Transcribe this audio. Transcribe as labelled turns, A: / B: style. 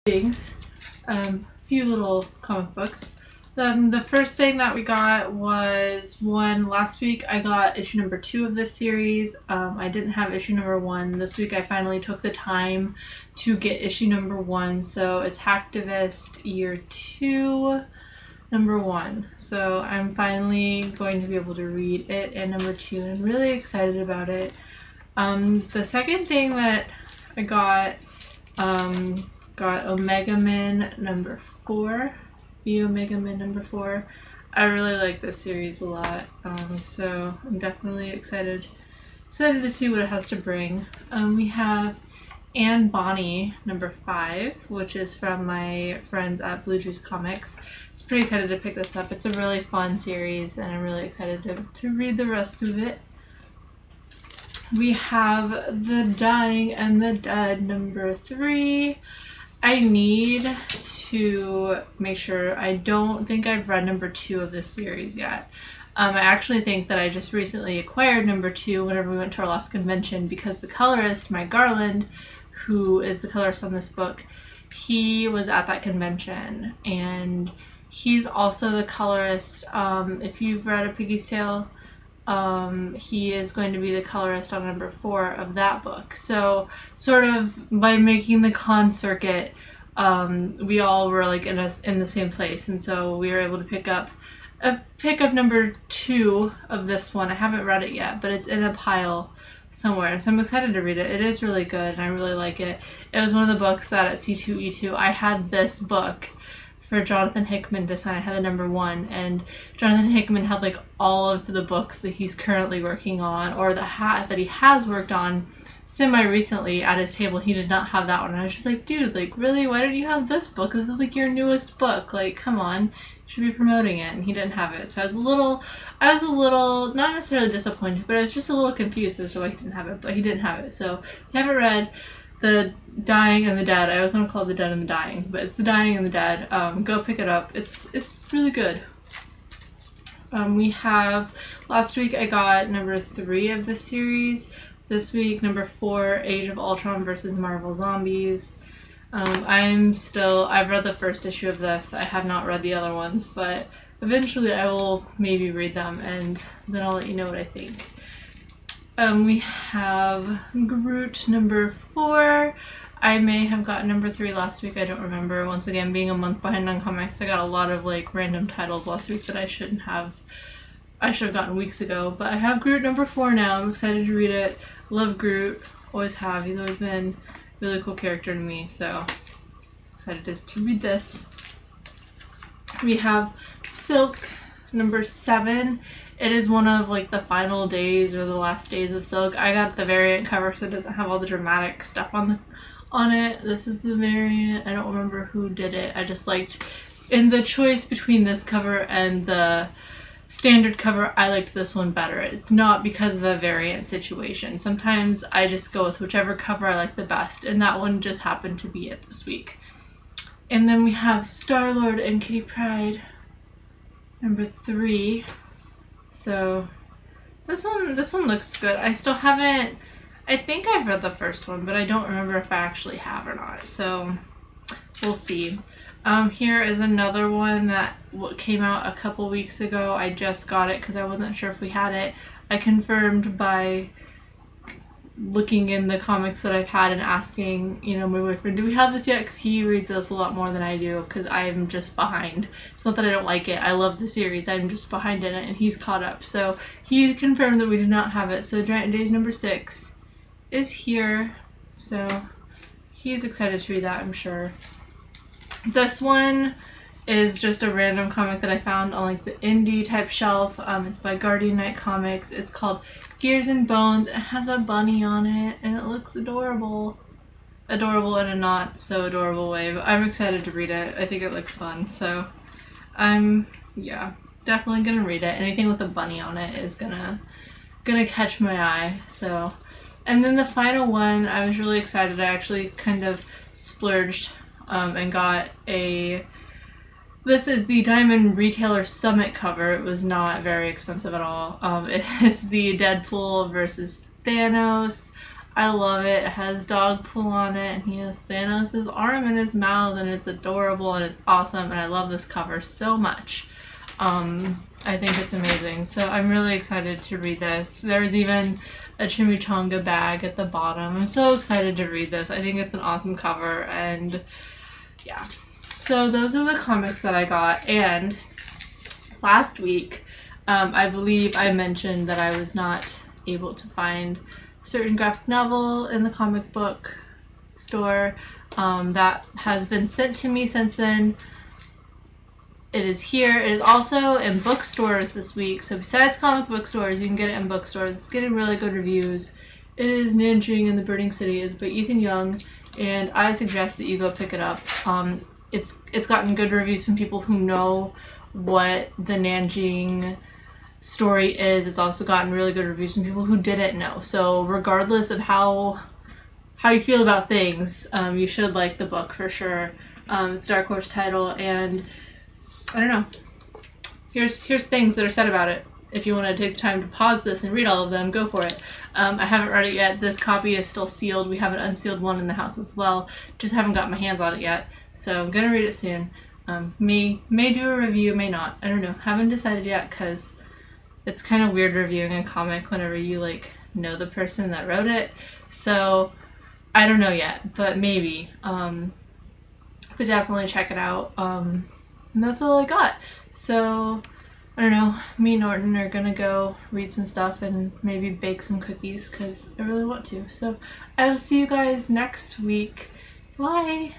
A: things, few little comic books. The first thing that we got was one last week. I got issue number 2 of this series. I didn't have issue number 1. This week I finally took the time to get issue number 1. So it's Hacktivist Year 2, number 1. So I'm finally going to be able to read it and number 2, and I'm really excited about it. The second thing that I got Omega Men number 4. The Omega Men number 4. I really like this series a lot, so I'm definitely excited to see what it has to bring. We have Anne Bonny number 5, which is from my friends at Blue Juice Comics. I was pretty excited to pick this up. It's a really fun series, and I'm really excited to read the rest of it. We have The Dying and the Dead number 3. I need to make sure. I don't think I've read number 2 of this series yet. I actually think that I just recently acquired number 2 whenever we went to our last convention, because the colorist, Mike Garland, who is the colorist on this book, he was at that convention, and he's also the colorist. If you've read A Piggy's Tale, he is going to be the colorist on number 4 of that book. So sort of by making the con circuit, we all were like in the same place, and so we were able to pick up number 2 of this one. I haven't read it yet, but it's in a pile somewhere, so I'm excited to read it. It is really good, and I really like it. It was one of the books that at C2E2 I had this book for Jonathan Hickman to sign. I had the number 1, and Jonathan Hickman had like all of the books that he's currently working on, or that he has worked on semi-recently at his table. He did not have that one. And I was just like, dude, like, really, why did you have this book? This is like your newest book. Like, come on, you should be promoting it. And he didn't have it. So I was a little not necessarily disappointed, but I was just a little confused as to why he didn't have it. But he didn't have it. So if you haven't read The Dying and the Dead, I always want to call it The Dead and the Dying, but it's The Dying and the Dead. Go pick it up. It's really good. We have, last week I got number 3 of the series. This week, number 4, Age of Ultron versus Marvel Zombies. I've read the first issue of this. I have not read the other ones, but eventually I will maybe read them, and then I'll let you know what I think. We have Groot number 4. I may have gotten number 3 last week. I don't remember. Once again, being a month behind on comics, I got a lot of like random titles last week that I shouldn't have. I should have gotten weeks ago. But I have Groot number 4 now. I'm excited to read it. Love Groot. Always have. He's always been a really cool character to me. So excited to read this. We have Silk number 7. It is one of like the final days or the last days of Silk. I got the variant cover, so it doesn't have all the dramatic stuff on it. This is the variant. I don't remember who did it. I just liked, in the choice between this cover and the standard cover, I liked this one better. It's not because of a variant situation. Sometimes I just go with whichever cover I like the best, and that one just happened to be it this week. And then we have Star-Lord and Kitty Pryde number 3. So this one looks good. I still haven't. I think I've read the first one, but I don't remember if I actually have or not. So we'll see. Here is another one that came out a couple weeks ago. I just got it because I wasn't sure if we had it. I confirmed by looking in the comics that I've had and asking, my boyfriend, do we have this yet? Because he reads this a lot more than I do, because I'm just behind. It's not that I don't like it. I love the series. I'm just behind in it, and he's caught up. So he confirmed that we do not have it. So Giant Days number 6 is here. So he's excited to read that, I'm sure. This one is just a random comic that I found on like the indie type shelf. It's by Guardian Knight Comics. It's called Gears and Bones. It has a bunny on it, and it looks adorable. Adorable in a not so adorable way, but I'm excited to read it. I think it looks fun, so I'm definitely gonna read it. Anything with a bunny on it is gonna catch my eye. So, and then the final one, I was really excited. I actually kind of splurged and got a. This is the Diamond Retailer Summit cover. It was not very expensive at all. It is the Deadpool versus Thanos I love it. It has dog pull on it, and he has Thanos' arm in his mouth, and it's adorable and it's awesome, and I love this cover so much. I think it's amazing. So I'm really excited to read this. There's even a chimichanga bag at the bottom. I'm so excited to read this. I think it's an awesome cover, and yeah. So those are the comics that I got, and last week I believe I mentioned that I was not able to find a certain graphic novel in the comic book store. That has been sent to me since then. It is here. It is also in bookstores this week. So besides comic book stores, you can get it in bookstores. It's getting really good reviews. It is Nanjing and the Burning City. It's by Ethan Young, and I suggest that you go pick it up. It's gotten good reviews from people who know what the Nanjing story is. It's also gotten really good reviews from people who didn't know. So regardless of how you feel about things, you should like the book for sure. It's Dark Horse title, and I don't know. Here's things that are said about it. If you want to take the time to pause this and read all of them, go for it. I haven't read it yet. This copy is still sealed. We have an unsealed one in the house as well. Just haven't got my hands on it yet. So I'm gonna read it soon. May do a review, may not. I don't know. Haven't decided yet, because it's kind of weird reviewing a comic whenever you know the person that wrote it. So I don't know yet, but maybe. But definitely check it out. And that's all I got. So, I don't know, me and Norton are gonna go read some stuff and maybe bake some cookies because I really want to. So, I will see you guys next week. Bye!